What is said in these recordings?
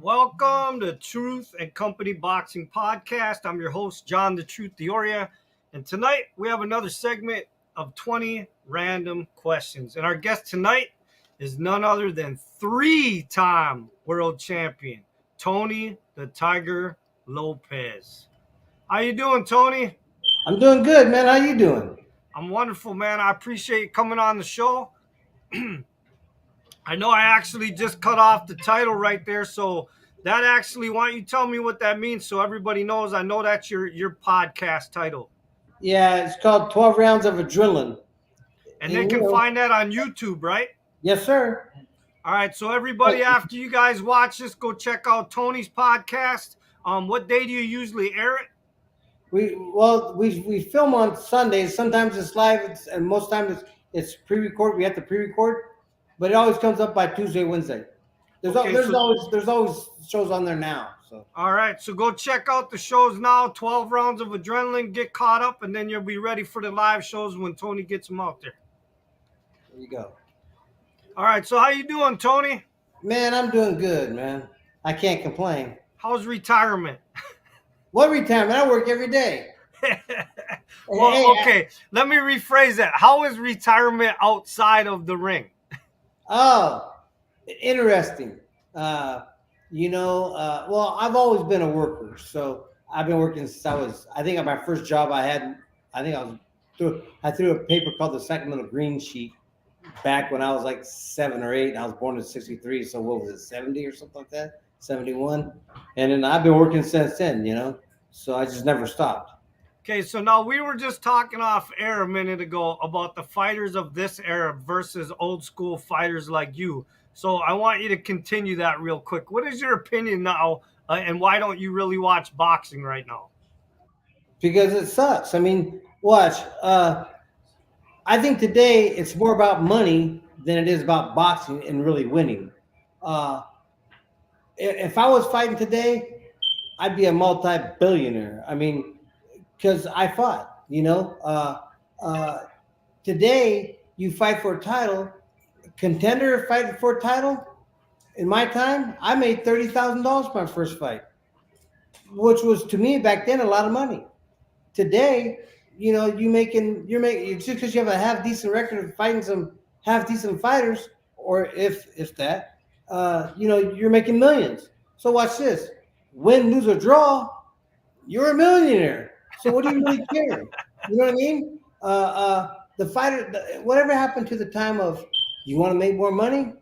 Welcome to Truth and Company Boxing Podcast. I'm your host, John the Truth Dioria. And tonight we have another segment of 20 random questions. And our guest tonight is none other than three-time world champion, Tony the Tiger Lopez. How you doing, Tony? I'm doing good, man. How you doing? I'm wonderful, man. I appreciate you coming on the show. I know I actually just cut off the title right there, so that actually, why don't you tell me what that means so everybody knows? I know that's your podcast title. Yeah, it's called 12 Rounds of Adrenaline. And they can find that on YouTube, right? Yes, sir. All right, so everybody, after you guys watch this, go check out Tony's podcast. What day do you usually air it? We film on Sundays. Sometimes it's live, and most times it's pre-record. We have to pre-record, but it always comes up by Tuesday, Wednesday. There's always shows on there now. So all right, so go check out the shows now. 12 Rounds of Adrenaline. Get caught up, and then you'll be ready for the live shows when Tony gets them out there. There you go. All right, so how you doing, Tony? Man, I'm doing good, man. I can't complain. How's retirement? What retirement? I work every day. Well, okay. Let me rephrase that. How is retirement outside of the ring? Oh, interesting. Well, I've always been a worker. So I've been working since I think my first job I threw a paper called the Sacramento Green Sheet back when I was like 7 or 8. And I was born in 63. So what was it, 70 or something like that? 71. And then I've been working since then, so I just never stopped. Okay, so now we were just talking off air a minute ago about the fighters of this era versus old school fighters like you. So I want you to continue that real quick. What is your opinion now, and why don't you really watch boxing right now? Because it sucks. I mean, watch. I think today it's more about money than it is about boxing and really winning. If I was fighting today, I'd be a multi-billionaire. I mean, because I fought, today you fight for a title, contender fighting for a title. In my time, I made $30,000 my first fight, which was to me back then a lot of money. Today, you're making just because you have a half decent record of fighting some half decent fighters, or if that, you're making millions. So watch this: win, lose, or draw, you're a millionaire. So what do you really care? You know what I mean? The fighter, whatever happened to the time of you want to make more money,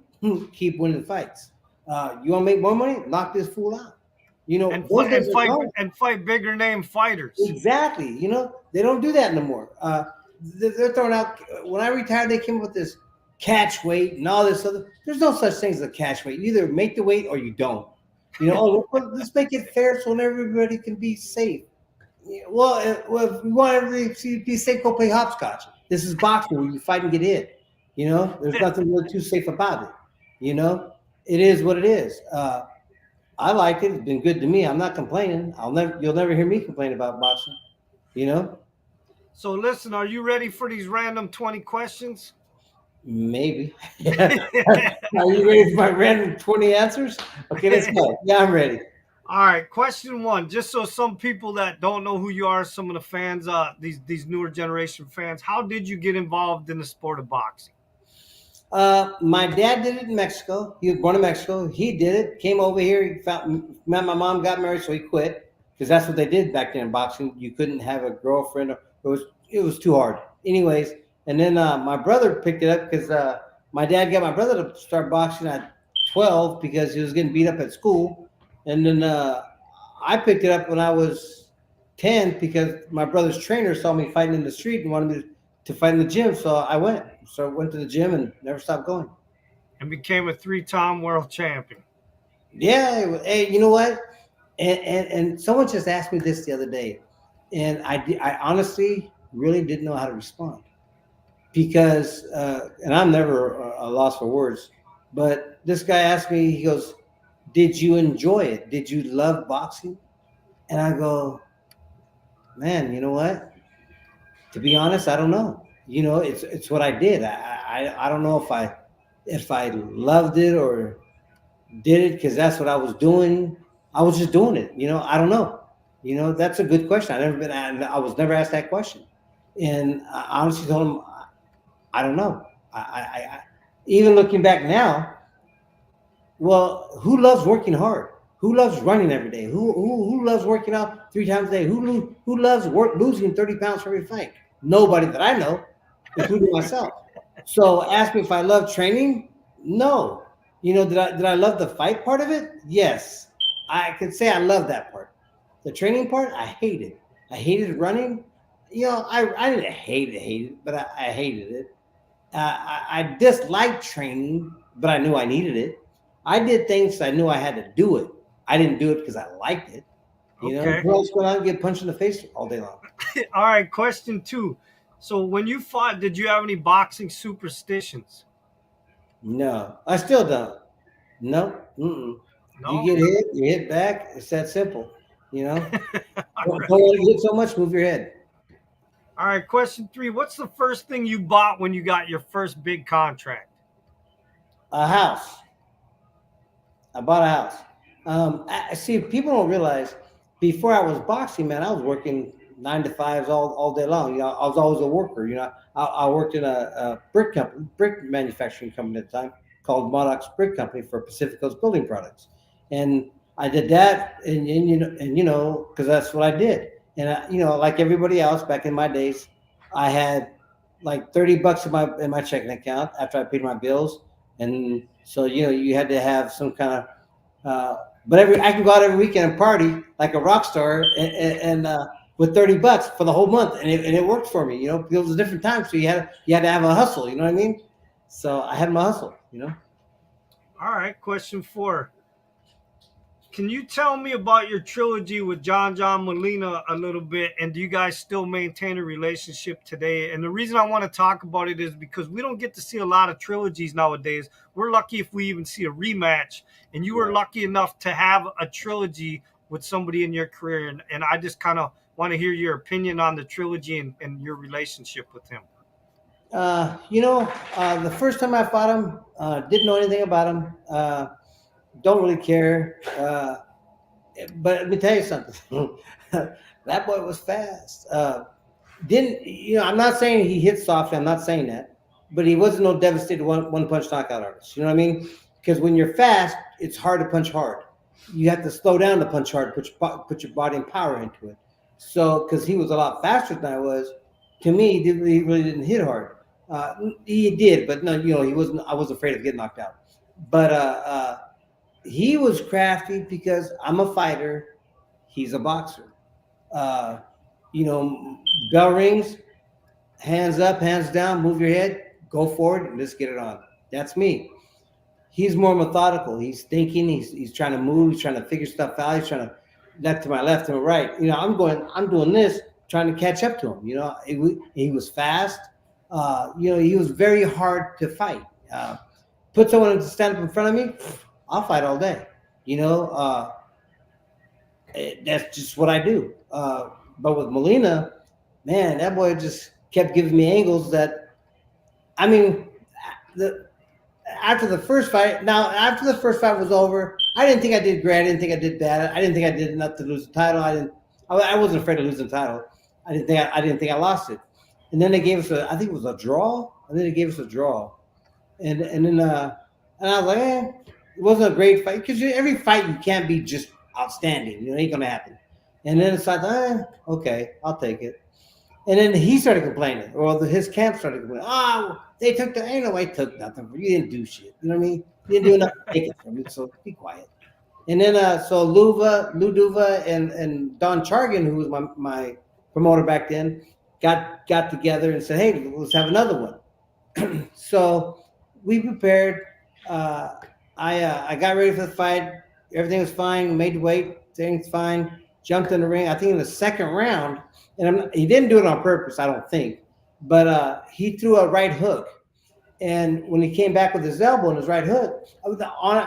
keep winning fights. You want to make more money, knock this fool out. And fight bigger name fighters. Exactly. They don't do that no more. They're throwing out. When I retired, they came up with this catch weight and all this other. There's no such thing as a catch weight. You either make the weight or you don't. Let's make it fair so everybody can be safe. Well, if we want everybody to be safe, go play hopscotch. This is boxing where you fight and get hit. There's nothing really too safe about it. It is what it is. I like it. It's been good to me. I'm not complaining. You'll never hear me complain about boxing. So listen, are you ready for these random 20 questions? Maybe. Are you ready for my random 20 answers? Okay, let's go. Yeah, I'm ready. All right, question 1. Just so some people that don't know who you are, some of the fans, these newer generation fans, how did you get involved in the sport of boxing? My dad did it in Mexico. He was born in Mexico. He did it. Came over here. He met my mom. Got married, so he quit because that's what they did back then in boxing. You couldn't have a girlfriend. It was too hard. Anyways, and then my brother picked it up because my dad got my brother to start boxing at 12 because he was getting beat up at school. And then I picked it up when I was 10 because my brother's trainer saw me fighting in the street and wanted me to fight in the gym. So I went. So I went to the gym and never stopped going. And became a 3-time world champion. Yeah. Hey, you know what? And someone just asked me this the other day. And I honestly really didn't know how to respond. Because, and I'm never a loss for words, but this guy asked me, he goes, did you enjoy it? Did you love boxing? And I go, man, you know what? To be honest, I don't know. It's what I did. I don't know if I loved it or Did it because that's what I was doing. I was just doing it. I don't know. That's a good question. I was never asked that question, and I honestly told him I don't know. Even looking back now, well, who loves working hard? Who loves running every day? Who loves working out 3 times a day? Who loves losing 30 pounds for every fight? Nobody that I know, including myself. So ask me if I love training. No. Did I love the fight part of it? Yes. I could say I love that part. The training part, I hated. I hated running. I didn't hate it, but I hated it. I disliked training, but I knew I needed it. I did things I knew I had to do it. I didn't do it because I liked it. Okay. Who else going out and get punched in the face all day long? All right. Question two. So when you fought, did you have any boxing superstitions? No, I still don't. No. Mm-mm. You No. get hit, you hit back. It's that simple. You know, All don't right. let it hit so much. Move your head. All right. Question three. What's the first thing you bought when you got your first big contract? A house. I bought a house. I see. People don't realize. Before I was boxing, man, I was working 9 to 5s all day long. I was always a worker. I worked in a brick company, brick manufacturing company at the time called Modox Brick Company for Pacific Coast Building Products, and I did that, and because that's what I did. And like everybody else back in my days, I had like $30 in my checking account after I paid my bills, and so you had to have some kind of uh, but I can go out every weekend and party like a rock star, and with $30 for the whole month, and it worked for me. It was a different time, so you had to have a hustle. You know what I mean? So I had my hustle. All right. Question four. Can you tell me about your trilogy with John Molina a little bit? And do you guys still maintain a relationship today? And the reason I want to talk about it is because we don't get to see a lot of trilogies nowadays. We're lucky if we even see a rematch. And you were Right. lucky enough to have a trilogy with somebody in your career. And I just kind of want to hear your opinion on the trilogy and your relationship with him. The first time I fought him, didn't know anything about him. Don't really care. But let me tell you something. That boy was fast. Didn't I'm not saying he hit softly. I'm not saying that, but he wasn't no devastated one punch knockout artist. You know what I mean? Because when you're fast, it's hard to punch hard. You have to slow down to punch hard. Put your body and power into it. So because he was a lot faster than I was, to me, he really didn't hit hard. He did, but no, he wasn't. I was afraid of getting knocked out. But he was crafty because I'm a fighter. He's a boxer. Uh, Bell rings, hands up, hands down, move your head, go forward, and let's get it on. That's me. He's more methodical. He's thinking. He's trying to move. He's trying to figure stuff out. He's trying to left to my left to my right. I'm doing this, trying to catch up to him. He was fast. He was very hard to fight. Put someone to stand up in front of me, I'll fight all day. You know, that's just what I do. But with Molina, man, that boy just kept giving me angles that, I mean, the after the first fight. Now, after the first fight was over, I didn't think I did great. I didn't think I did bad. I didn't think I did enough to lose the title. I didn't. I wasn't afraid of losing the title. I didn't think I lost it. And then they gave us I think it was a draw. And then they gave us a draw. And I was like, it wasn't a great fight because every fight you can't be just outstanding. It ain't gonna happen. And then it's like, okay, I'll take it. And then he started complaining, or his camp started complaining. Oh, they took the ain't no way took nothing from you. You didn't do shit. You know what I mean? You didn't do enough to take it from me. So be quiet. And then so Lou Duva and Don Chargan, who was my promoter back then, got together and said, hey, let's have another one. So we prepared. Uh, I got ready for the fight. Everything was fine. Made the weight. Things fine. Jumped in the ring. I think in the second round, and he didn't do it on purpose. I don't think, but he threw a right hook. And when he came back with his elbow and his right hook, I was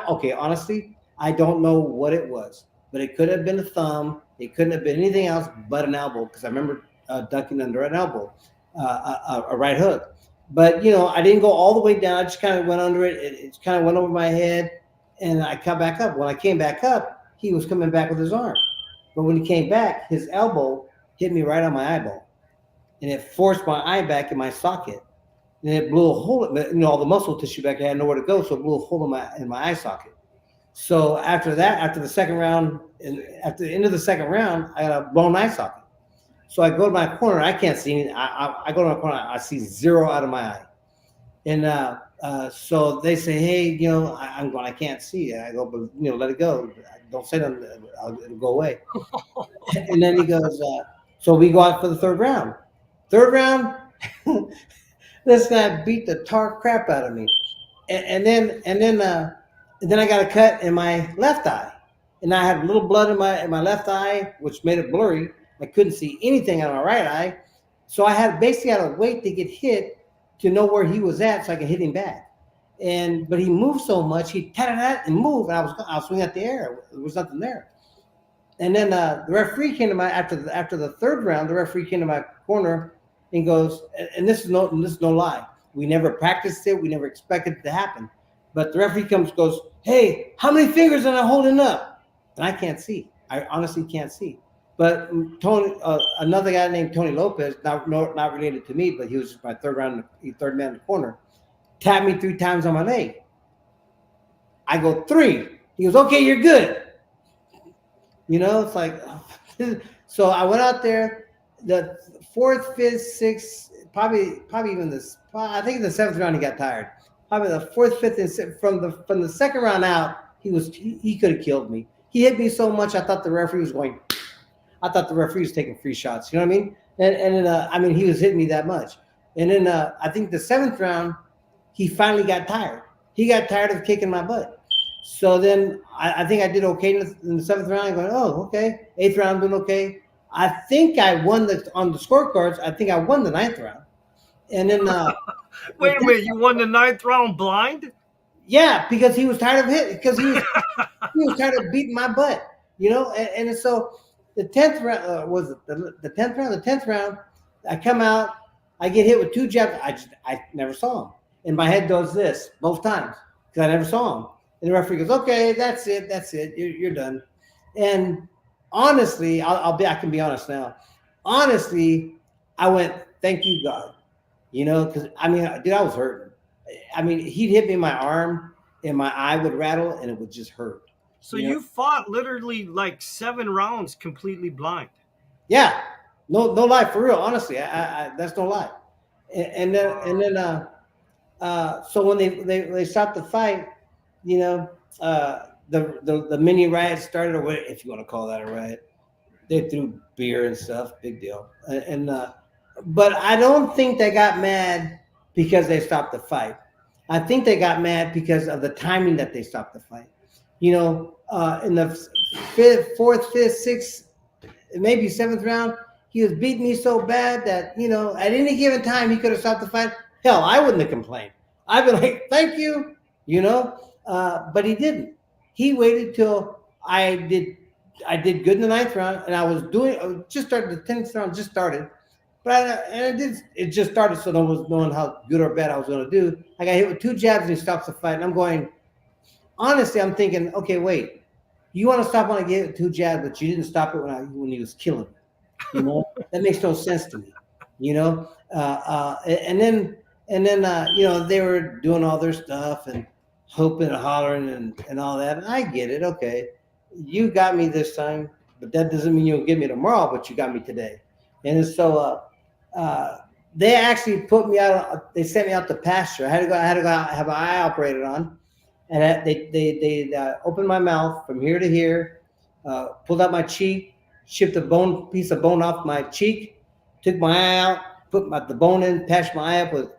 okay. Honestly, I don't know what it was, but it could have been a thumb. It couldn't have been anything else but an elbow because I remember ducking under an elbow, a right hook. But I didn't go all the way down. I just kind of went under it. It kind of went over my head. and I come back up. When I came back up, he was coming back with his arm. But when he came back, his elbow hit me right on my eyeball, and it forced my eye back in my socket, and it blew a hole. All the muscle tissue back there had nowhere to go, so it blew a hole in my eye socket. So after that, after the second round, and after the end of the second round, I got a blown eye socket. So I go to my corner, I can't see anything. I go to my corner, I see zero out of my eye. And so they say, hey, I'm going, I can't see. I go, but let it go. Don't say nothing. It'll go away. And then he goes, so we go out for the third round. Third round, this guy beat the tar crap out of me. And then I got a cut in my left eye, and I had a little blood in my left eye, which made it blurry. I couldn't see anything on my right eye, so I had basically had to wait to get hit to know where he was at, so I could hit him back. But he moved so much, he tatted that and moved, and I was swinging at the air. There was nothing there. And then the referee came to my after the third round. The referee came to my corner and goes, and this is no lie. We never practiced it. We never expected it to happen. But the referee goes, hey, how many fingers am I holding up? And I can't see. I honestly can't see. But Tony, another guy named Tony Lopez, not related to me, but he was my third man in the corner, tapped me 3 times on my leg. I go 3. He goes, okay, you're good. It's like, so I went out there, the 4th, 5th, 6th, probably even this. I think in the 7th round he got tired. Probably the 4th, 5th, and from the second round out, he could have killed me. He hit me so much, I thought the referee was going. I thought the referee was taking free shots. You know what I mean? And then, he was hitting me that much. And then I think the 7th round, he finally got tired. He got tired of kicking my butt. So then I think I did okay in the 7th round. I'm going, oh, okay. 8th round, doing okay. I think I won on the scorecards. I think I won the 9th round. And then wait a minute, you won the 9th round blind? Yeah, because he was tired of hitting. Because he was tired of beating my butt. And so the 10th round was it the 10th round. The 10th round, I come out. I get hit with 2 jabs. I never saw him. And my head does this both times because I never saw him. And the referee goes, "Okay, that's it. You're done." And honestly, I can be honest now. Honestly, I went, "Thank you, God," because dude, I was hurting. He'd hit me in my arm, and my eye would rattle, and it would just hurt. So you fought literally like 7 rounds completely blind. Yeah, no lie, for real. Honestly, I that's no lie. And then so when they stopped the fight, the mini riot started, or what, if you want to call that a riot. They threw beer and stuff, big deal. But I don't think they got mad because they stopped the fight. I think they got mad because of the timing that they stopped the fight. In the 5th, 4th, 5th, 6th, maybe 7th round, he was beating me so bad that, at any given time he could have stopped the fight. Hell, I wouldn't have complained. I'd be like, thank you, but he didn't. He waited till I did good in the 9th round, and I just started, the 10th round just started. But it just started, so no one was knowing how good or bad I was going to do. I got hit with 2 jabs, and he stops the fight. And I'm going, honestly, I'm thinking, okay, wait. You want to stop when I get hit with 2 jabs, but you didn't stop it when he was killing me. That makes no sense to me. And then they were doing all their stuff and hoping and hollering and all that. And I get it. Okay, you got me this time, but that doesn't mean you'll get me tomorrow. But you got me today. And so they actually put me out. They sent me out to pasture. I had to go have an eye operated on, and they opened my mouth from here to here, pulled out my cheek, shipped a piece of bone off my cheek, took my eye out, put the bone in, patched my eye up with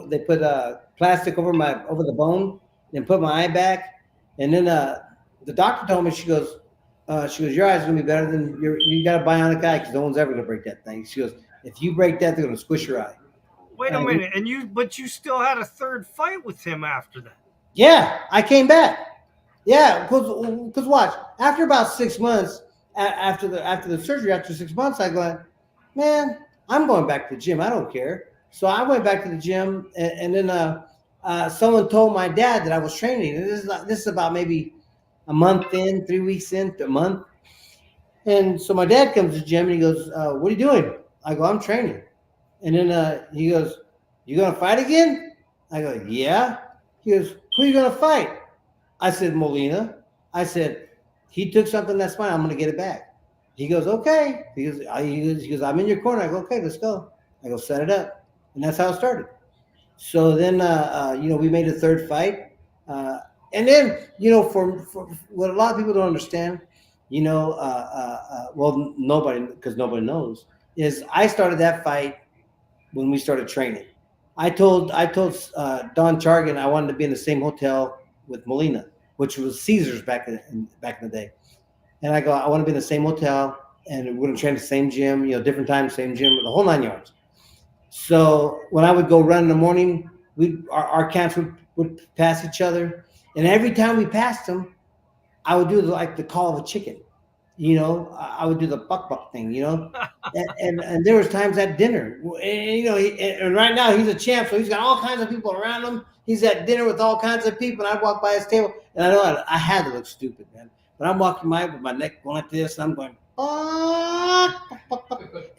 they put plastic over the bone, then put my eye back, and then the doctor told me, she goes, your eye's gonna be better than you got a bionic eye because no one's ever gonna break that thing. She goes, if you break that, they're gonna squish your eye. Wait a minute, but you still had a 3rd fight with him after that. Yeah, I came back. Yeah, because watch, after about 6 months, after the surgery, after 6 months, I go, man, I'm going back to the gym. I don't care. So I went back to the gym, and then someone told my dad that I was training. And this is about maybe a month in, 3 weeks in, a month. And so my dad comes to the gym and he goes, "What are you doing?" I go, "I'm training." And then he goes, "You gonna fight again?" I go, "Yeah." He goes, "Who are you gonna fight?" I said, "Molina." I said, "He took something, that's fine. I'm gonna get it back." He goes, "Okay." He goes, "I'm in your corner." I go, "Okay, let's go." I go, "Set it up," and that's how it started. So then, we made a third fight, uh, and then, for what a lot of people don't understand, well, nobody, because nobody knows, is I started that fight when we started training. I told Don Chargan I wanted to be in the same hotel with Molina, which was Caesars back in the day. And I go, I want to be in the same hotel, and we're going to train the same gym, different times, same gym, the whole 9 yards. So when I would go run in the morning, our camps would pass each other, and every time we passed them, I would do like the call of a chicken. I would do the buck buck thing. And there was times at dinner, and, and right now he's a champ, so he's got all kinds of people around him. He's at dinner with all kinds of people, and I walk by his table, and I know I had to look stupid, man. But I'm walking by with my neck going like this, and I'm going,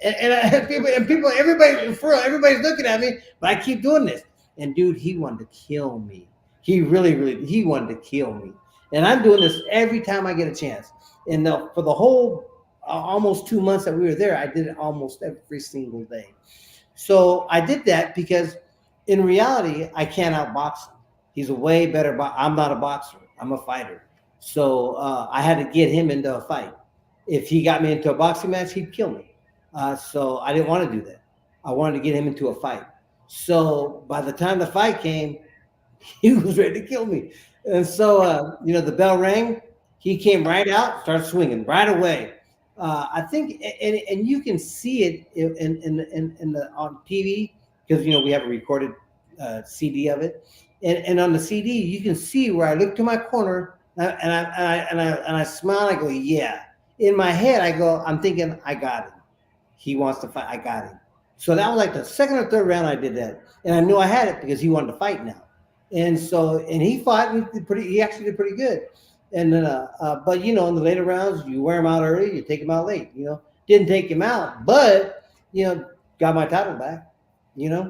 and people, everybody, for real, everybody's looking at me, but I keep doing this. And dude, he wanted to kill me. He really, really, he wanted to kill me. And I'm doing this every time I get a chance. And for the whole almost 2 months that we were there, I did it almost every single day. So I did that because in reality, I can't outbox him. He's a way better. I'm not a boxer. I'm a fighter. So I had to get him into a fight. If he got me into a boxing match, he'd kill me. So I didn't want to do that. I wanted to get him into a fight. So by the time the fight came, he was ready to kill me. And so, the bell rang. He came right out, started swinging right away. I think, and you can see it on TV because we have a recorded CD of it, and on the CD you can see where I look to my corner and I smile. I go, yeah. In my head, I'm thinking, I got him. He wants to fight. I got him. So that was like the second or third round I did that, and I knew I had it because he wanted to fight now. And so, and he fought, and he actually did pretty good. And then, but in the later rounds, you wear him out early, you take him out late. Didn't take him out, but got my title back.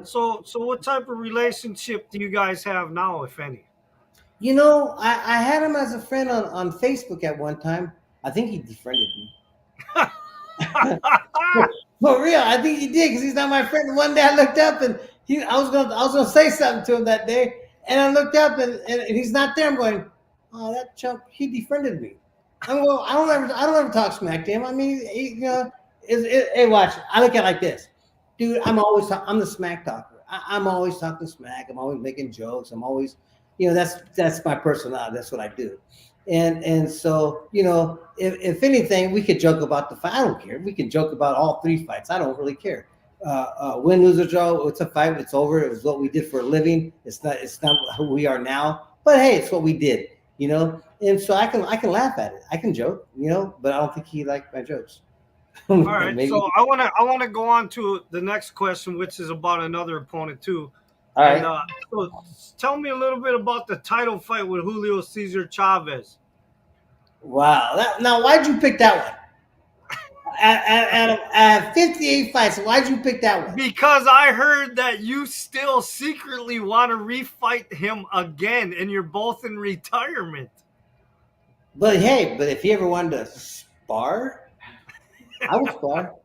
So what type of relationship do you guys have now, if any? I had him as a friend on Facebook at one time. I think he defriended me. For real, I think he did because he's not my friend. One day I looked up and I was gonna say something to him that day, and I looked up and he's not there. I'm going, oh, that chump, he defriended me. I'm going, I don't ever talk smack to him. I mean, hey, watch. I look at it like this, dude. I'm the smack talker. I'm always talking smack. I'm always making jokes. I'm always, that's my personality. That's what I do. And so, if anything, we could joke about the fight. I don't care. We can joke about all three fights. I don't really care. Win, lose, or draw. It's a fight. It's over. It was what we did for a living. It's not who we are now. But hey, it's what we did. And so I can laugh at it. I can joke. But I don't think he liked my jokes. All right. So I wanna go on to the next question, which is about another opponent too. All And right. so tell me a little bit about the title fight with Julio Cesar Chavez. Wow. Now, why'd you pick that one? At 58 fights, why'd you pick that one? Because I heard that you still secretly want to refight him again, and you're both in retirement. But hey, if he ever wanted to spar, I would spar.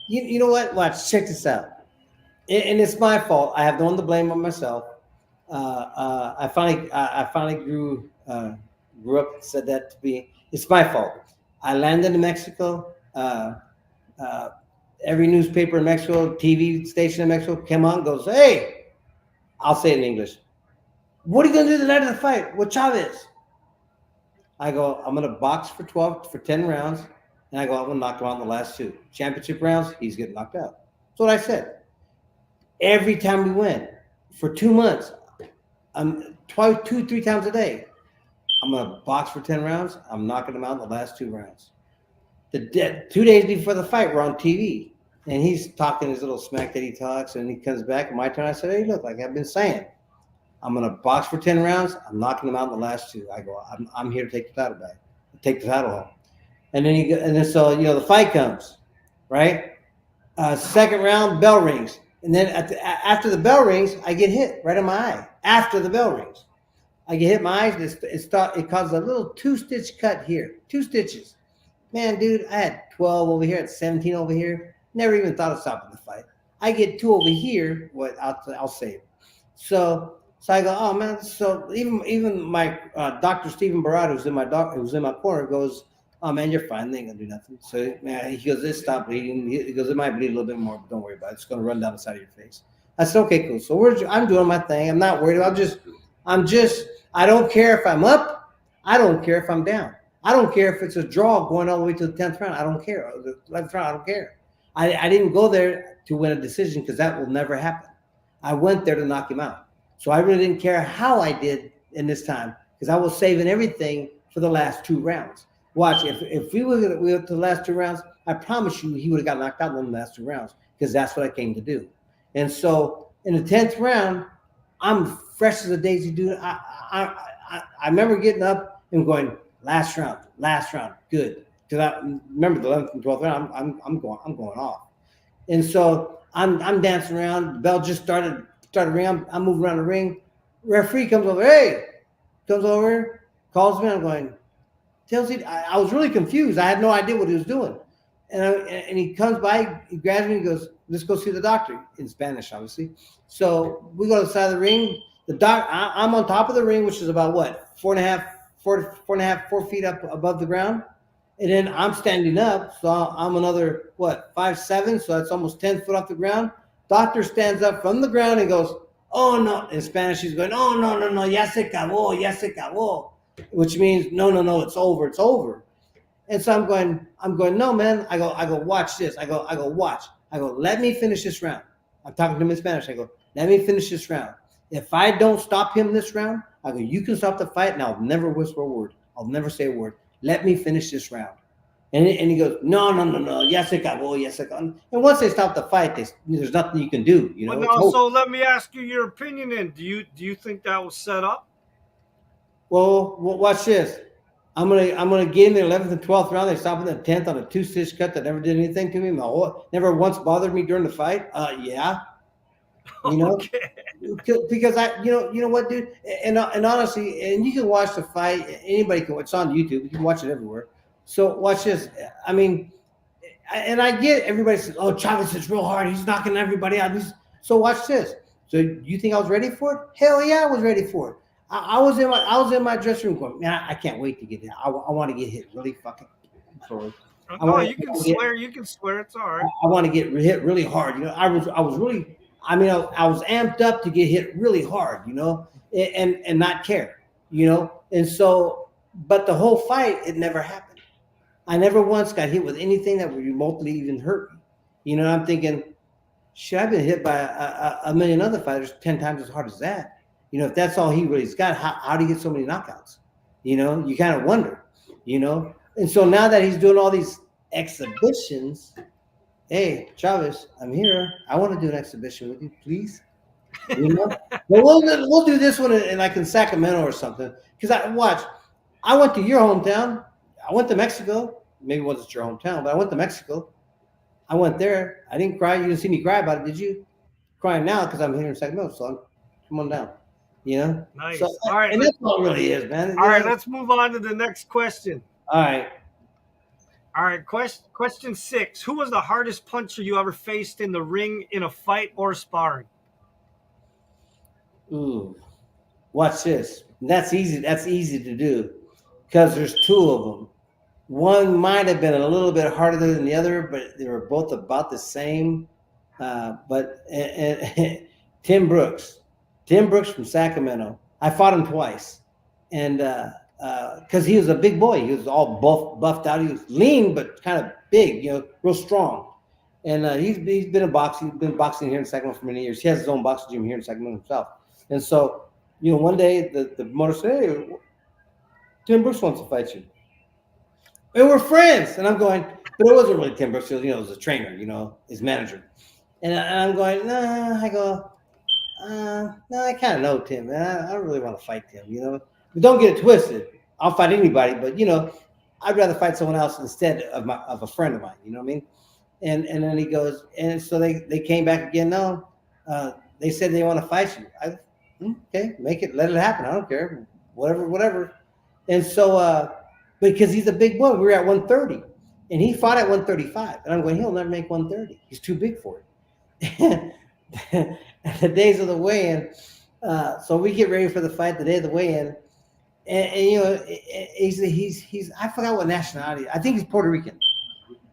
You know what? Watch, check this out. And it's my fault. I have no one to blame on myself. I finally grew up and said that to me. It's my fault. I landed in Mexico. Every newspaper in Mexico, TV station in Mexico came on and goes, hey, I'll say it in English. What are you going to do the night of the fight with Chavez? I go, I'm going to box for 10 rounds. And I go, I'm going to knock him out in the last two. Championship rounds, he's getting knocked out. That's what I said. Every time we went for 2 months, I'm 2-3 times a day. I'm going to box for 10 rounds. I'm knocking him out in the last 2 rounds. 2 days before the fight, we're on TV. And he's talking his little smack that he talks. And he comes back. And my turn, I said, hey, look, like I've been saying, I'm gonna box for 10 rounds. I'm knocking them out in the last two. I go, I'm here to take the title back, take the title home. And then so the fight comes, right? Second round, bell rings, and then after the bell rings, I get hit right in my eye. After the bell rings, I get hit in my eyes. It causes a little 2-stitch cut here, 2 stitches. Man, dude, I had 12 over here, I had 17 over here. Never even thought of stopping the fight. I get 2 over here. What I'll save. So I go, oh man. So even my Dr. Stephen Barad, who's in my corner, goes, oh man, you're fine. They ain't gonna do nothing. So man, he goes, just stop bleeding. He goes, it might bleed a little bit more, but don't worry about it. It's gonna run down the side of your face. I said, okay, cool. So I'm doing my thing. I'm not worried. I don't care if I'm up. I don't care if I'm down. I don't care if it's a draw going all the way to the 10th round. I don't care. Or the 11th round, I don't care. I didn't go there to win a decision because that will never happen. I went there to knock him out. So I really didn't care how I did in this time because I was saving everything for the last 2 rounds. Watch, if we went to the last 2 rounds, I promise you he would have got knocked out in the last 2 rounds because that's what I came to do. And so in the 10th round, I'm fresh as a daisy, dude. I remember getting up and going, last round, good. Because I remember the 11th and 12th round, I'm going off. And so I'm dancing around. The bell just started ringing. I'm moving around the ring. Referee comes over. Comes over, calls me. I'm going. I was really confused. I had no idea what he was doing. And he comes by. He grabs me. He goes, "Let's go see the doctor," in Spanish, obviously. So we go to the side of the ring. I'm on top of the ring, which is about what 4 feet up above the ground. And then I'm standing up, so I'm another, 5'7", so that's almost 10 foot off the ground. Doctor stands up from the ground and goes, oh, no. In Spanish, he's going, oh, no, ya se acabó, which means, no, it's over. And so I'm going, no, man. I go, watch this. I go, watch. I go, let me finish this round. I'm talking to him in Spanish. I go, let me finish this round. If I don't stop him this round, I go, you can stop the fight, and I'll never whisper a word. I'll never say a word. Let me finish this round. And he goes, no, yes, it got. And once they stop the fight, there's nothing you can do. But now, so let me ask you your opinion. Then, do you think that was set up? Well, watch this. I'm gonna get in the 11th and 12th round. They stop in the 10th on a 2-stitch cut that never did anything to me. Never once bothered me during the fight. Yeah. Okay. Because you know what, dude, and honestly, and you can watch the fight. Anybody can. It's on YouTube. You can watch it everywhere. So watch this. I mean, and I get everybody says, "Oh, Chavez is real hard. He's knocking everybody out." So watch this. So you think I was ready for it? Hell yeah, I was ready for it. I was in my dressing room going, man, I can't wait to get hit. I want to get hit really fucking. Sorry. No, you can swear. You can swear. It's all right. I want to get hit really hard. I was really. I mean, I was amped up to get hit really hard, and not care, And so, but the whole fight, it never happened. I never once got hit with anything that would remotely even hurt me. I'm thinking, shit, I've been hit by a million other fighters 10 times as hard as that. If that's all he really's got, how do you get so many knockouts? You kind of wonder, And so now that he's doing all these exhibitions, hey, Chavez, I'm here. I want to do an exhibition with you, please. But we'll do this one in like in Sacramento or something. Because I went to your hometown. I went to Mexico. Maybe it wasn't your hometown, but I went to Mexico. I went there. I didn't cry. You didn't see me cry about it, did you? Crying now because I'm here in Sacramento, son. Come on down. Nice. So, all right. And that's what it really is, man. All right, let's move on to the next question. All right. Question 6. Who was the hardest puncher you ever faced in the ring in a fight or sparring? Ooh. Watch this. That's easy. That's easy to do because there's 2 of them. One might have been a little bit harder than the other, but they were both about the same. But Tim Brooks from Sacramento. I fought him twice, and because he was a big boy, he was all buffed out. He was lean but kind of big, real strong. And he's been boxing here in Sacramento for many years. He has his own boxing gym here in Sacramento himself. And so, one day the promoter said, "Hey, Tim Brooks wants to fight you." And we're friends. And I'm going, but it wasn't really Tim Brooks. It was a trainer, his manager. And I'm going, nah. I go, No, I kind of know Tim, man. I don't really want to fight Tim, But don't get it twisted. I'll fight anybody, but I'd rather fight someone else instead of a friend of mine. You know what I mean? And then he goes, and so they came back again. No, they said they want to fight you. Okay, make it, let it happen. I don't care, whatever. And so, because he's a big boy, we were at 130, and he fought at 135, and I'm going, he'll never make 130. He's too big for it. The days of the weigh-in, so we get ready for the fight. The day of the weigh-in, and he's I forgot what nationality. I think he's Puerto Rican,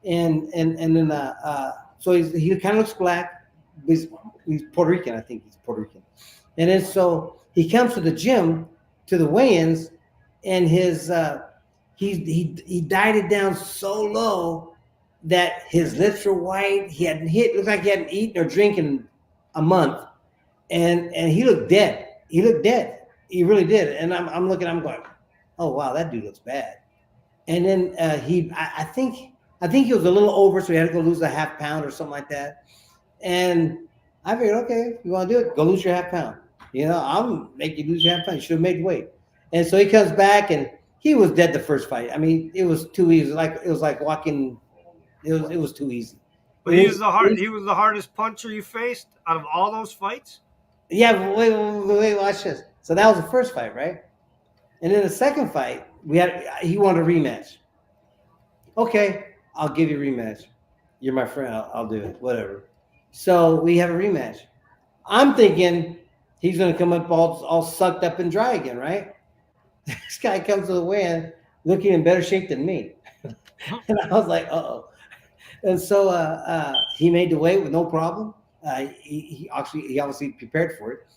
and then so he kind of looks black. He's Puerto Rican. I think he's Puerto Rican. And then so he comes to the gym to the weigh-ins, and he dieted down so low that his lips were white. He hadn't looked like he hadn't eaten or drinking in a month, and he looked dead. He looked dead. He really did. And I'm looking. I'm going, oh wow, that dude looks bad. And then I think he was a little over, so he had to go lose a half pound or something like that. And I figured, okay, you want to do it, go lose your half pound. I'll make you lose your half pound. You should have made weight. And so he comes back, and he was dead the first fight. I mean, it was too easy. It was like walking. It was too easy. But he was the hardest puncher you faced out of all those fights. Yeah, but wait, watch this. So that was the first fight, right? And then the second fight, he wanted a rematch. Okay, I'll give you a rematch. You're my friend. I'll do it. Whatever. So we have a rematch. I'm thinking he's going to come up all sucked up and dry again, right? This guy comes to the weigh-in looking in better shape than me. And I was like, uh-oh. And so he made the weight with no problem. He obviously prepared for it.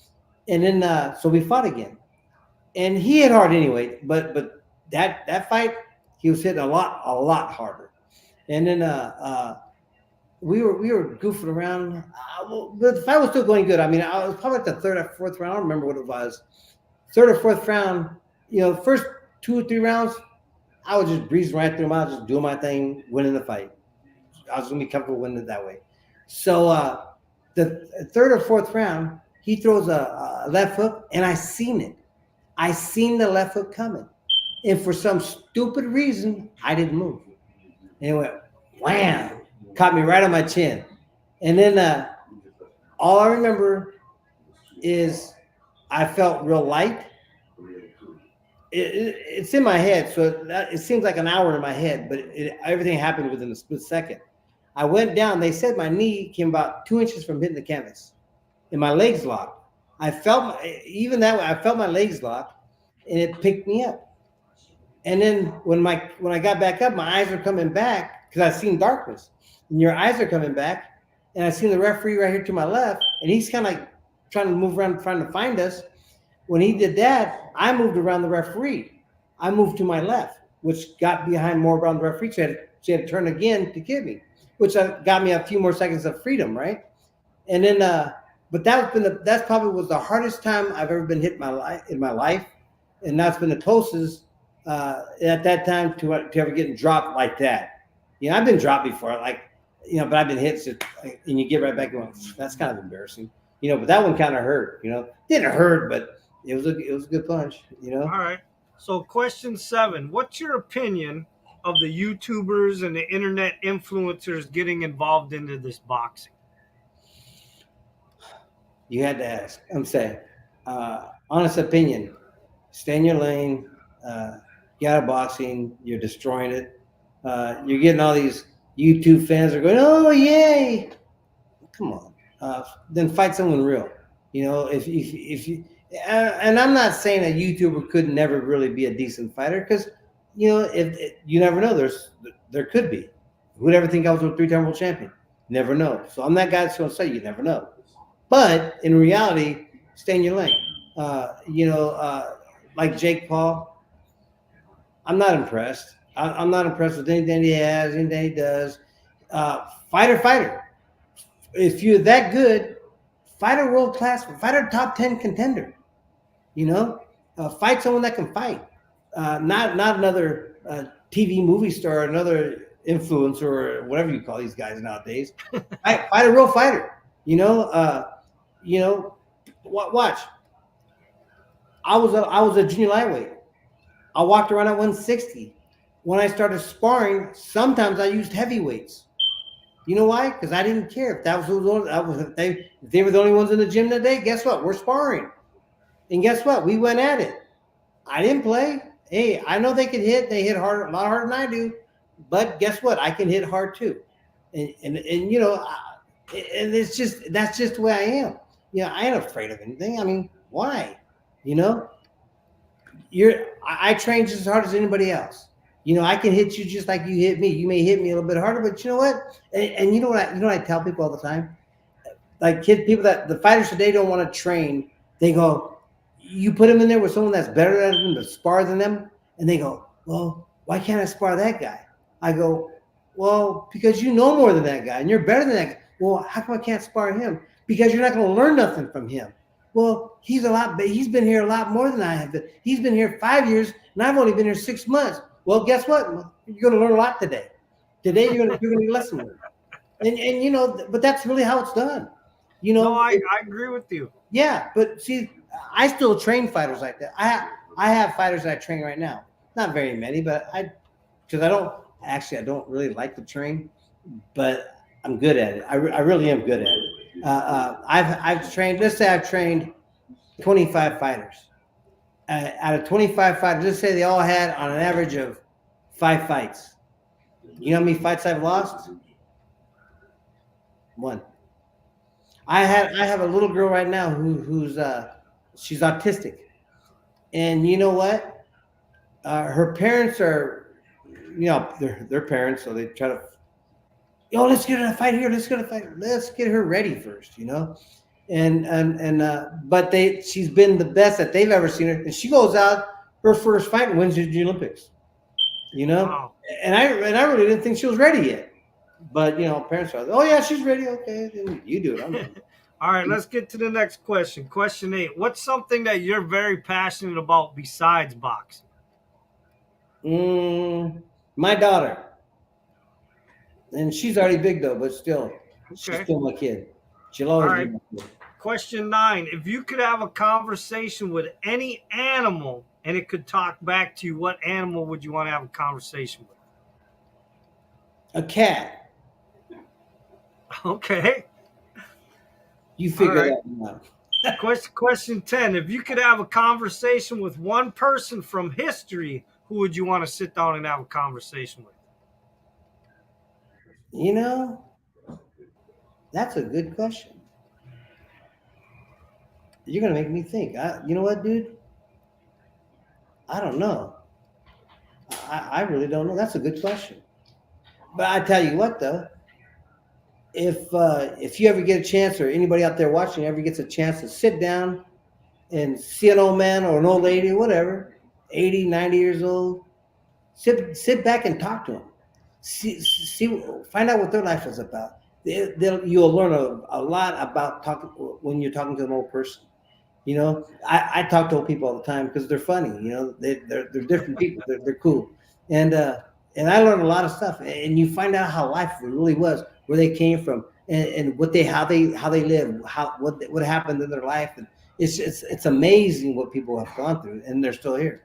And then so we fought again. And he hit hard anyway, but that fight, he was hitting a lot harder. And then we were goofing around. But the fight was still going good. I mean, I was probably at the third or fourth round. I don't remember what it was. Third or fourth round, first 2 or 3 rounds, I was just breezing right through them. I was just doing my thing, winning the fight. I was going to be comfortable winning it that way. So the third or fourth round, he throws a left hook, and I seen it. I seen the left hook coming. And for some stupid reason, I didn't move. And it went wham, caught me right on my chin. And then all I remember is I felt real light. It's in my head, so it seems like an hour in my head, but everything happened within a split second. I went down. They said my knee came about 2 inches from hitting the canvas, and my legs locked. I felt even that way. I felt my legs locked, and it picked me up. And then when I got back up, my eyes were coming back because I seen darkness, and your eyes are coming back, and I seen the referee right here to my left, and he's kind of like trying to move around, trying to find us. When he did that, I moved around the referee. I moved to my left, which got behind more around the referee. She had to turn again to get me, which got me a few more seconds of freedom, right? And then, but that's probably was the hardest time I've ever been hit in my life, and that's been the closest at that time to ever getting dropped like that. I've been dropped before, but I've been hit, and you get right back going. That's kind of embarrassing, But that one kind of hurt, Didn't hurt, but it was a good punch, All right. So question 7, what's your opinion of the YouTubers and the internet influencers getting involved into this boxing? You had to ask. I'm saying, honest opinion, stay in your lane. Get out of boxing. You're destroying it. You're getting all these YouTube fans are going, oh, yay. Come on. Then fight someone real. If you, and I'm not saying a YouTuber could never really be a decent fighter because, if you never know, there could be. Who'd ever think I was a 3-time world champion? Never know. So I'm that guy that's going to say you never know. But in reality, stay in your lane. Like Jake Paul, I'm not impressed. I'm not impressed with anything he has, anything he does. Fighter. If you're that good, fight a world class, fight a top 10 contender. Fight someone that can fight. Not another TV movie star, another influencer, or whatever you call these guys nowadays. Fight a real fighter. Watch. I was a junior lightweight. I walked around at 160. When I started sparring, sometimes I used heavyweights. You know why? Because I didn't care if that was, if they were the only ones in the gym that day. Guess what? We're sparring, and guess what? We went at it. I didn't play. Hey, I know they can hit. They hit hard, a lot harder than I do. But guess what? I can hit hard too. And and it's just that's just the way I am. I ain't afraid of anything. I mean, why? You know, I train just as hard as anybody else. I can hit you just like you hit me. You may hit me a little bit harder, but you know what? And you know what I tell people all the time? Like people that the fighters today don't want to train. They go, you put them in there with someone that's better than them, to spar than them, and they go, well, why can't I spar that guy? I go, well, because you know more than that guy and you're better than that guy. Well, how come I can't spar him? Because you're not going to learn nothing from him. Well, he's been here a lot more than I have been. He's been here 5 years and I've only been here 6 months. Well, guess what? You're going to learn a lot today. Today you're going to be less learned. And but that's really how it's done. No, I agree with you. Yeah, but see, I still train fighters like that. I have fighters that I train right now. Not very many, but because I don't really like to train, but I'm good at it. I really am good at it. I've trained. Let's say I've trained 25 fighters. Out of 25 fighters, let's say they all had on an average of 5 fights. You know how many fights I've lost? 1. I have a little girl right now who's she's autistic, and you know what? Her parents are, they're parents, so they try to, let's get her a fight here, let's get her ready first, but she's been the best that they've ever seen her, and she goes out her first fight and wins the Olympics, Wow. and I really didn't think she was ready yet. But parents are, oh yeah, she's ready. Okay, then you do it. All right, let's get to the next question. Question 8. What's something that you're very passionate about besides boxing? My daughter, and she's already big though, but still, she's still my kid. She'll always be my kid. Question 9. If you could have a conversation with any animal and it could talk back to you, what animal would you want to have a conversation with? A cat. Okay. You figure that out. Question 10. If you could have a conversation with one person from history, who would you want to sit down and have a conversation with? That's a good question. You're going to make me think. You know what, dude? I don't know. I really don't know. That's a good question. But I tell you what, though, if you ever get a chance, or anybody out there watching ever gets a chance to sit down and see an old man or an old lady or whatever, 80, 90 years old, sit back and talk to them. Find out what their life is about. You'll learn a lot about talking when you're talking to an old person. I talk to old people all the time because they're funny. They're different people. They're cool, and I learned a lot of stuff. And you find out how life really was, where they came from, and how they live, what happened in their life, and it's amazing what people have gone through, and they're still here.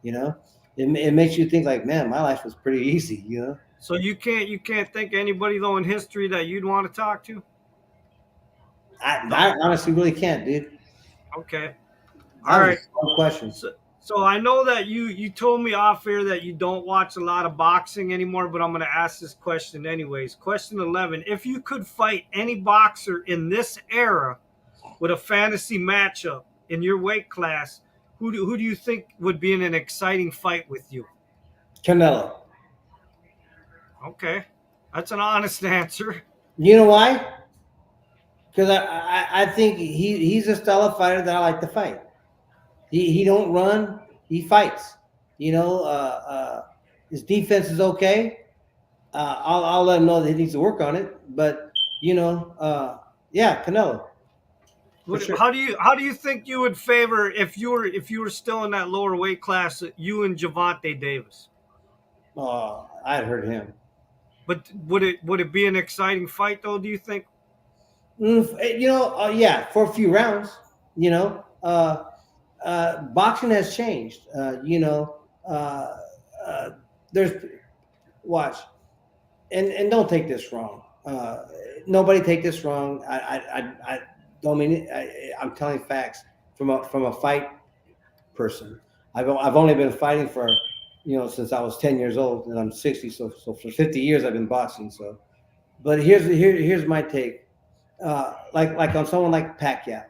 It makes you think like, man, my life was pretty easy. So you can't think of anybody though in history that you'd want to talk to? I honestly really can't, dude. Okay. All right. Questions. So I know that you told me off air that you don't watch a lot of boxing anymore, but I'm going to ask this question anyways. Question 11. If you could fight any boxer in this era with a fantasy matchup in your weight class, who do you think would be in an exciting fight with you? Canelo. Okay. That's an honest answer. You know why? Because I think he's a style of fighter that I like to fight. He don't run. He fights. His defense is okay. I'll let him know that he needs to work on it. But yeah, Canelo. Sure. How do you think you would favor if you were still in that lower weight class, you and Gervonta Davis? I'd hurt him. But would it be an exciting fight though? Do you think? Yeah, for a few rounds. You know, boxing has changed. Uh, uh, there's watch, and don't take this wrong. Nobody take this wrong. I don't mean it. I'm telling facts from a fight person. I've only been fighting for, since I was 10 years old, and I'm 60. So for 50 years I've been boxing. So, but here's my take. Like on someone like Pacquiao.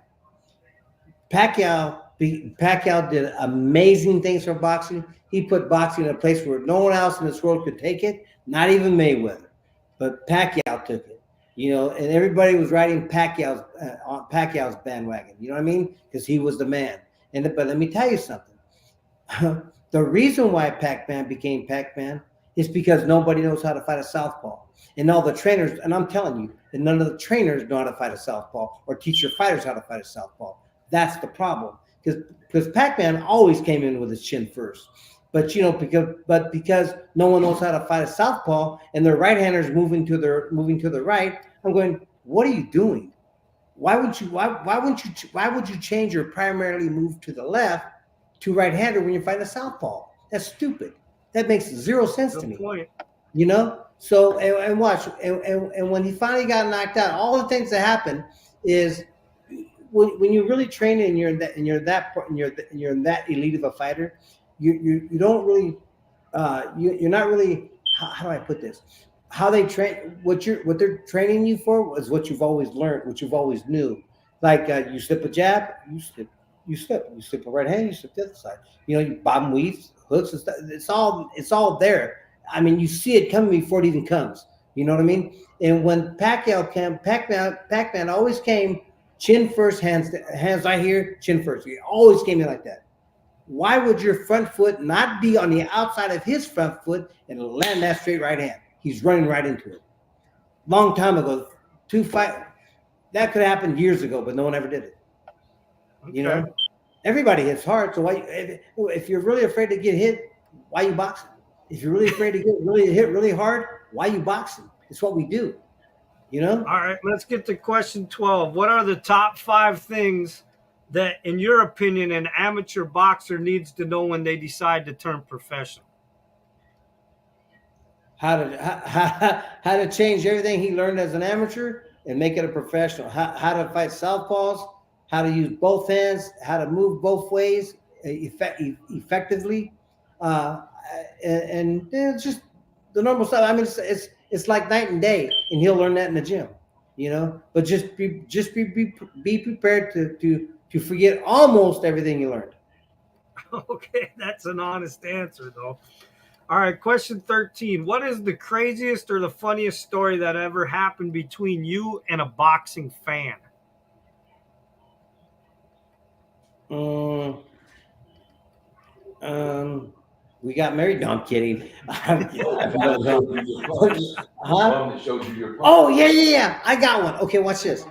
Pacquiao did amazing things for boxing. He put boxing in a place where no one else in this world could take it, not even Mayweather. But Pacquiao took it, and everybody was riding Pacquiao's bandwagon. You know what I mean? Because he was the man. But let me tell you something. The reason why Pac-Man became Pac-Man is because nobody knows how to fight a southpaw. And all the trainers, and I'm telling you, that none of the trainers know how to fight a southpaw or teach your fighters how to fight a southpaw. That's the problem. Because Pac-Man always came in with his chin first. But because no one knows how to fight a southpaw and their right-handers moving to the right, I'm going, what are you doing? Why would you change your primarily move to the left to right-hander when you're fighting a southpaw? That's stupid. That makes zero sense to me. Point. So and watch, and when he finally got knocked out, all the things that happen is when you really train and you're in that elite of a fighter, you don't really you're not really, how do I put this? How they train, what they're training you for is what you've always learned, what you've always knew. Like you slip a jab, you slip a right hand, you slip the other side. You bottom weaves, hooks and stuff. It's all there. I mean, you see it coming before it even comes. You know what I mean? And when Pacquiao came, Pac-Man always came chin first, hands right here, chin first. He always came in like that. Why would your front foot not be on the outside of his front foot and land that straight right hand? He's running right into it. Long time ago, that could have happened years ago, but no one ever did it. Okay. Everybody hits hard. So why, if you're really afraid to get hit, why you boxing? If you're really afraid to get hit really hard, why you boxing? It's what we do. All right, let's get to question 12. What are the top 5 things that, in your opinion, an amateur boxer needs to know when they decide to turn professional? How to change everything he learned as an amateur and make it a professional. How to fight southpaws, how to use both hands, how to move both ways effectively, and it's just the normal stuff. I mean, it's like night and day, and he'll learn that in the gym. But just be prepared to forget almost everything you learned. Okay, that's an honest answer, though. All right, question 13. What is the craziest or the funniest story that ever happened between you and a boxing fan? We got married. No, I'm kidding. Huh? Oh, yeah. I got one. Okay, watch this.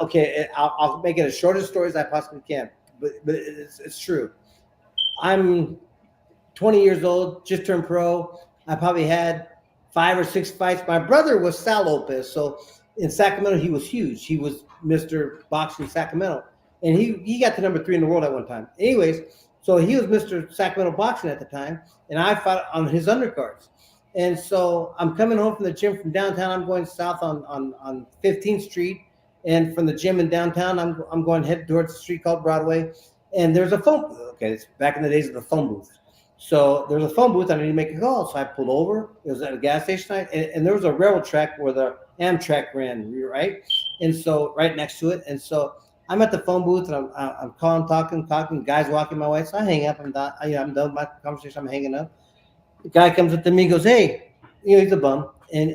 Okay, I'll make it as short a story as I possibly can, but it's true. I'm 20 years old, just turned pro. I probably had 5 or 6 fights. My brother was Sal Lopez, so in Sacramento he was huge. He was Mr. Boxing Sacramento, and he got to number 3 in the world at one time. Anyways, so he was Mr. Sacramento Boxing at the time, and I fought on his undercards. And so I'm coming home from the gym from downtown. I'm going south on 15th Street, and from the gym in downtown, I'm going head towards a street called Broadway. And there's a phone. Okay, it's back in the days of the phone booth. So there's a phone booth. I need to make a call. So I pulled over. It was at a gas station, and there was a railroad track where the Amtrak ran, right? And so right next to it. And so I'm at the phone booth, and I'm calling, talking. Guys walking my way. So I hang up. I'm done with my conversation. I'm hanging up. The guy comes up to me, goes, "Hey," he's a bum, and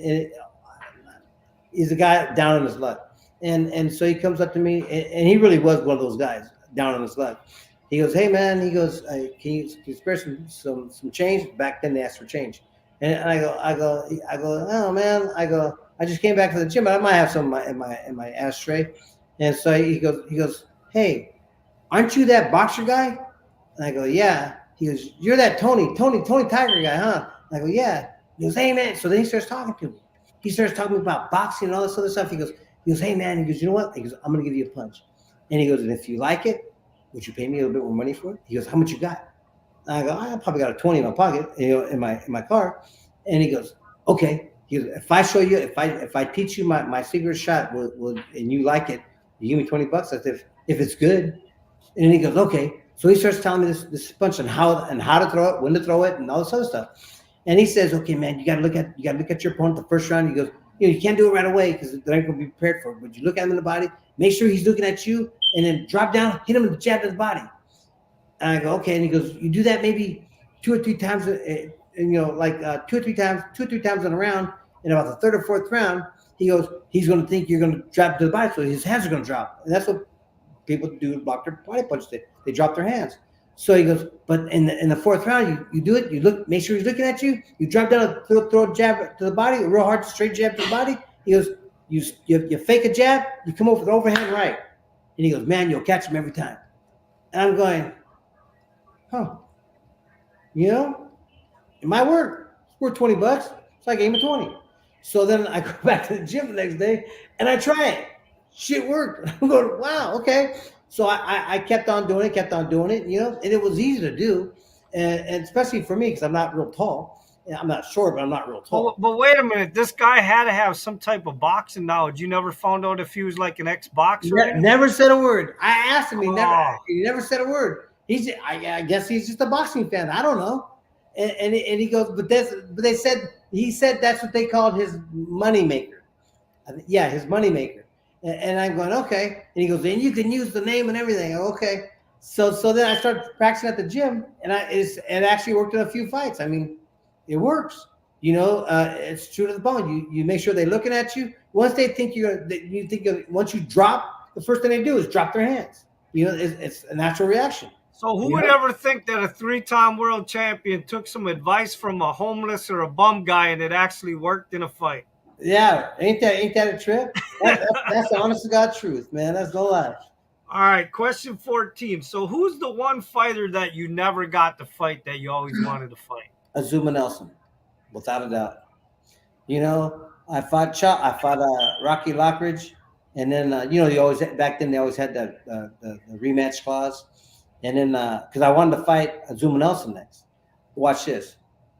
he's a guy down on his luck. And so he comes up to me, and he really was one of those guys down on his luck. He goes, "Hey man," he goes, "Can you spare some change?" Back then they asked for change, and I go, "Oh man," "I just came back from the gym, but I might have some in my ashtray." And so he goes, "Hey, aren't you that boxer guy?" And I go, "Yeah." He goes, "You're that Tony Tiger guy, huh?" And I go, "Yeah." He goes, "Hey man," so then he starts talking to me. He starts talking about boxing and all this other stuff. He goes, "Hey man," he goes, "You know what?" He goes, "I'm gonna give you a punch." And he goes, and if you like it, would you pay me a little bit more money for it? He goes, how much you got? And I go, I probably got a 20 in my pocket, in my car. And he goes, okay. He goes, if I show you, if I teach you my secret shot, and you like it, you give me $20. That's if it's good. And he goes, okay. So he starts telling me this bunch on how to throw it, when to throw it, and all this other stuff. And he says, okay, man, you got to look at your opponent the first round. He goes, you can't do it right away because they're not going to be prepared for it. But you look at him in the body, make sure he's looking at you, and then drop down, hit him with the jab to the body. And I go, okay. And he goes, you do that maybe 2 or 3 times, like 2 or 3 times in a round. And about the third or fourth round, he goes, he's going to think you're going to drop to the body, so his hands are going to drop. And that's what people do block their body punch. They drop their hands. So he goes, but in the fourth round, you do it. You look, make sure he's looking at you. You drop down, throw a jab to the body, a real hard straight jab to the body. He goes, you fake a jab, you come over with an overhand right, and he goes, man, you'll catch him every time. And I'm going, huh? It might work. It's worth $20. So I gave him 20. So then I go back to the gym the next day and I try it. Shit worked. I'm going, wow, okay. So I kept on doing it, and it was easy to do. And especially for me, because I'm not real tall. I'm not short, but I'm not real tall. But wait a minute, this guy had to have some type of boxing knowledge. You never found out if he was like an ex-boxer? Never said a word. I asked him. He Oh. never said a word. I guess he's just a boxing fan. I don't know. And he goes, he said that's what they called his moneymaker. Yeah, his moneymaker. And I'm going, okay. And he goes, and you can use the name and everything. Okay. So then I started practicing at the gym, and it actually worked in a few fights. I mean, it works. It's true to the bone. You make sure they're looking at you. Once they think once you drop, the first thing they do is drop their hands. It's a natural reaction. So who would ever think that a 3-time world champion took some advice from a homeless or a bum guy and it actually worked in a fight? Yeah, ain't that a trip? That's the honest to God truth, man. That's no lie. All right, question 14. So who's the one fighter that you never got to fight that you always wanted to fight? Azuma Nelson, without a doubt. I fought Rocky Lockridge, and then back then they always had the rematch clause, and then because I wanted to fight Azuma Nelson next. Watch this.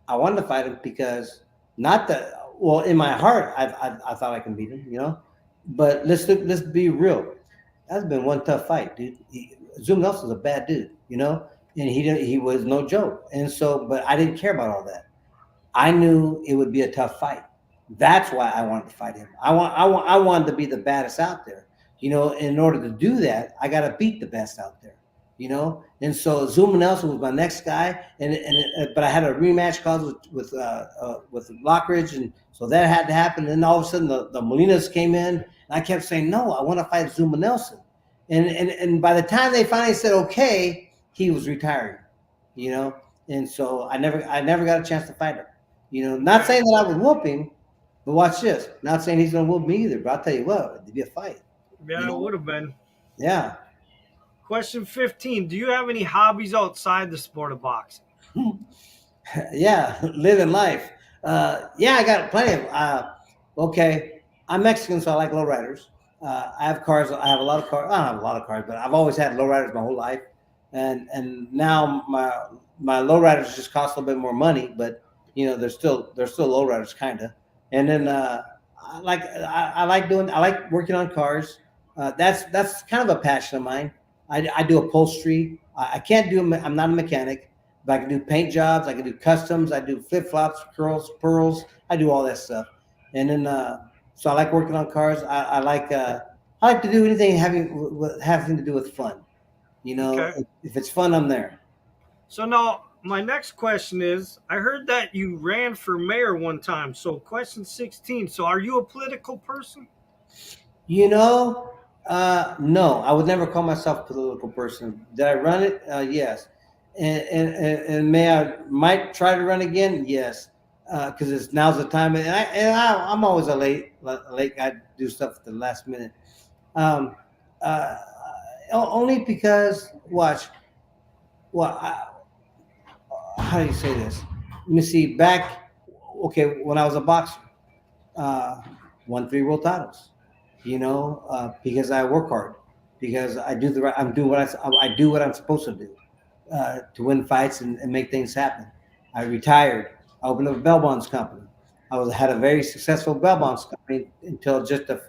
I wanted to fight him because in my heart I thought I can beat him, but let's be real. That's been one tough fight, dude. Azuma Nelson's a bad dude, and he was no joke, and so but I didn't care about all that. I knew it would be a tough fight. That's why I wanted to fight him. I wanted to be the baddest out there. In order to do that, I got to beat the best out there. And so Zuma Nelson was my next guy, but I had a rematch clause with Lockridge, and so that had to happen. And then all of a sudden the Molinas came in, and I kept saying no, I want to fight Zuma Nelson. And by the time they finally said okay, he was retiring. And so I never got a chance to fight him. Not saying that I would whoop him, but watch this. Not saying he's going to whoop me either, but I'll tell you what, it'd be a fight. Yeah, it would have been. Yeah. Question 15. Do you have any hobbies outside the sport of boxing? Yeah, living life. I got plenty of. Okay, I'm Mexican, so I like lowriders. I have cars. I have a lot of cars. I don't have a lot of cars, but I've always had lowriders my whole life. And now my lowriders just cost a little bit more money, but they're still lowriders kind of. And then I like working on cars. That's kind of a passion of mine. I do upholstery. I can't do. I'm not a mechanic, but I can do paint jobs. I can do customs. I do flip flops, curls, pearls. I do all that stuff. And then so I like working on cars. I like to do anything having to do with fun. Okay. If it's fun, I'm there. So now my next question is, I heard that you ran for mayor one time. So question 16. So are you a political person? No, I would never call myself a political person. Did I run it? Yes. And might try to run again? Yes. Because now's the time. I'm always a late guy to do stuff at the last minute. Only because watch. How do you say this? Let me see. When I was a boxer, won 3 world titles. Because I work hard. because I do the right. I'm doing I do what I'm supposed to do to win fights and make things happen. I retired. I opened up a bail bonds company. Had a very successful bail bonds company until just a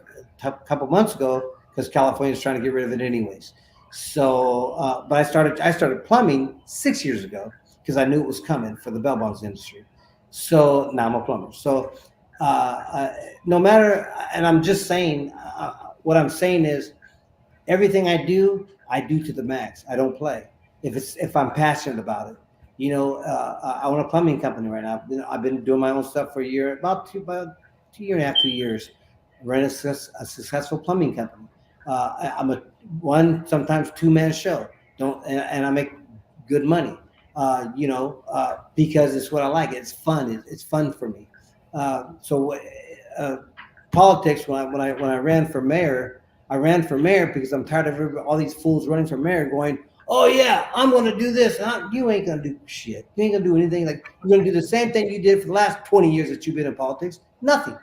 couple months ago because California is trying to get rid of it anyways. So, but I started plumbing 6 years ago because I knew it was coming for the bail bonds industry. So now I'm a plumber. So no matter, and I'm just saying, what I'm saying is everything I do to the max. I don't play if I'm passionate about it. I own a plumbing company right now. I've been doing my own stuff for a year, about 2 year and a half, 2 years. Running a successful plumbing company. I'm a one sometimes two-man show. Don't and I make good money. Because it's what I like. It's fun. It's fun for me. So uh, politics when I ran for mayor. I ran for mayor because I'm tired of all these fools running for mayor going, "Oh yeah, I'm going to do this." You ain't going to do shit. You ain't going to do anything. Like you're going to do the same thing you did for the last 20 years that you've been in politics. Nothing.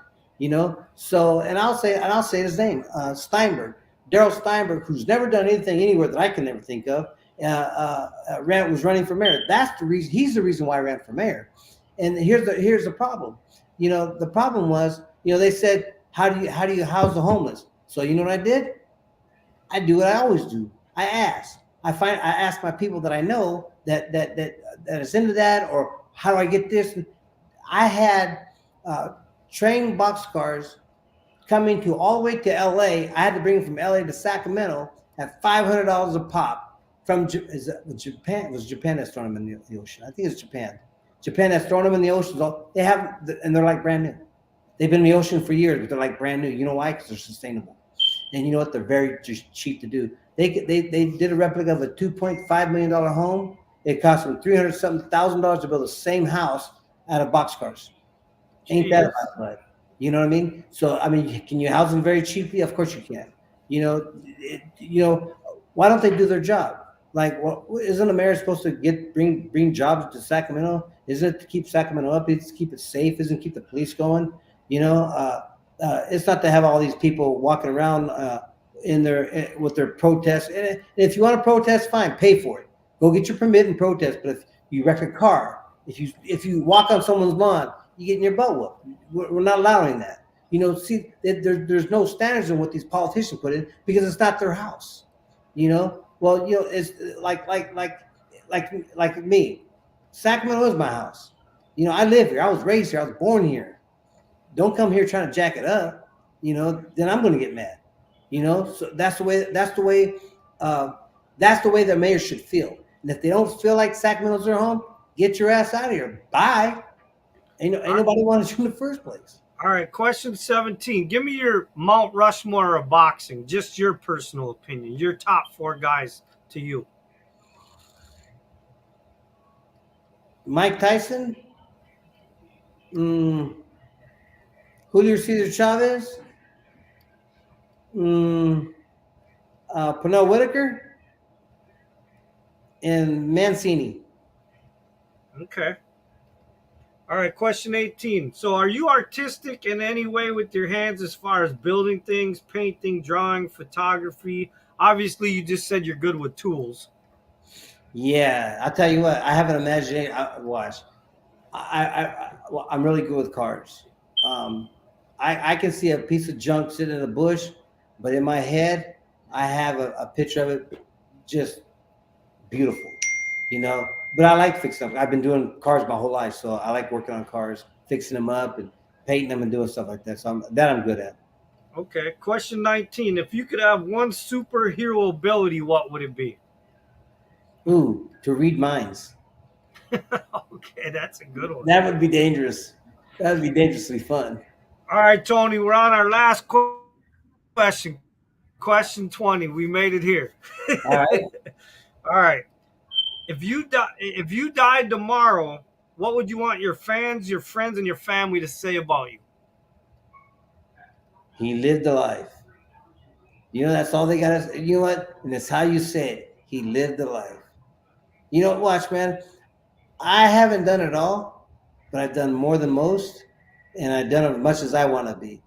So and I'll say his name, Steinberg, Daryl Steinberg, who's never done anything anywhere that I can never think of. Was running for mayor. That's the reason. He's the reason why I ran for mayor. And here's the problem. The problem was, they said, how do you house the homeless? So you know what I did? I do what I always do. I ask. I ask my people that I know that is into that, or how do I get this? I had uh, train boxcars coming to all the way to LA. I had to bring them from LA to Sacramento at $500 a pop from Japan. It was Japan that's throwing them in the ocean. I think it's Japan. Japan that's throwing them in the ocean. They have, and they're like brand new. They've been in the ocean for years, but they're like brand new. You know why? Because they're sustainable. And you know what? They're very just cheap to do. They did a replica of a $2.5 million home. It cost them $300-something thousand to build the same house out of boxcars. Ain't that about blood? You know what I mean? So I mean, can you house them very cheaply? Of course you can. Why don't they do their job? Like, isn't the mayor supposed to bring jobs to Sacramento? Isn't it to keep Sacramento up? It's to keep it safe. Isn't it keep the police going? It's not to have all these people walking around with their protests. And if you want to protest, fine, pay for it. Go get your permit and protest. But if you wreck a car, if you walk on someone's lawn, you get in your butt whooped. We're not allowing that. See, there's no standards in what these politicians put in because it's not their house. Well, it's like me. Sacramento is my house. I live here. I was raised here. I was born here. Don't come here trying to jack it up. Then I'm going to get mad. So that's the way. That's the way the mayor should feel. And if they don't feel like Sacramento's their home, get your ass out of here. Bye. Ain't nobody wanted you in the first place. All right, question 17. Give me your Mount Rushmore of boxing, just your personal opinion, your top 4 guys to you. Mike Tyson, Julio Cesar Chavez, Pernell Whitaker, and Mancini. Okay. All right, question 18. So are you artistic in any way with your hands as far as building things, painting, drawing, photography? Obviously, you just said you're good with tools. Yeah, I'll tell you what, I have an imagination. Watch. I'm really good with cars. I can see a piece of junk sitting in a bush, but in my head, I have a picture of it just beautiful. But I like fixing them. I've been doing cars my whole life, so I like working on cars, fixing them up and painting them and doing stuff like that. So I'm good at. Okay. Question 19. If you could have one superhero ability, what would it be? Ooh, to read minds. Okay, that's a good one. That would be dangerous. That would be dangerously fun. All right, Tony, we're on our last question. Question 20. We made it here. All right. All right. If you died tomorrow, what would you want your fans, your friends, and your family to say about you? He lived a life. That's all they got to say. You know what? And that's how you say it. He lived a life. Watch, man. I haven't done it all, but I've done more than most, and I've done as much as I want to be,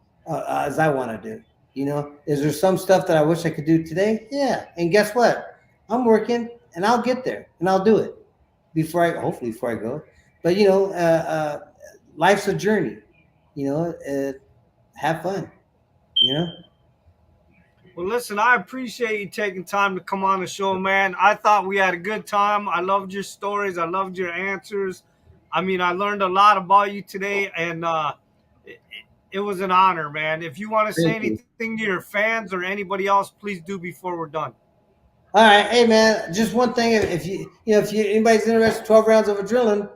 as I want to do. Is there some stuff that I wish I could do today? Yeah. And guess what? I'm working and I'll get there and I'll do it hopefully before I go. But, life's a journey, have fun, you know? Well, listen, I appreciate you taking time to come on the show, man. I thought we had a good time. I loved your stories. I loved your answers. I mean, I learned a lot about you today, and it, it was an honor, man. If you want to say Thank you. anything to your fans or anybody else, please do before we're done. All right. Hey, man, just one thing. Anybody's interested, 12 rounds of adrenaline,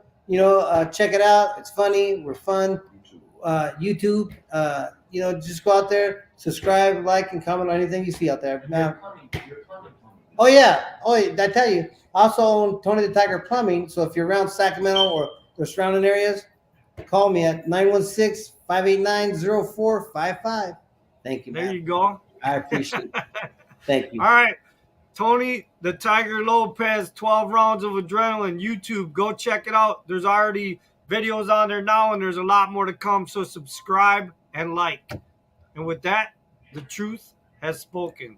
check it out. It's funny. We're fun. YouTube, just go out there, subscribe, like, and comment on anything you see out there. Now, oh yeah, did I tell you? I also own Tony the Tiger Plumbing. So if you're around Sacramento or the surrounding areas, call me at 916-589-0455. Thank you, man. There you go. I appreciate it. Thank you. All right. Tony the Tiger Lopez, 12 rounds of adrenaline, YouTube. Go check it out. There's already videos on there now, and there's a lot more to come. So subscribe and like. And with that, the truth has spoken.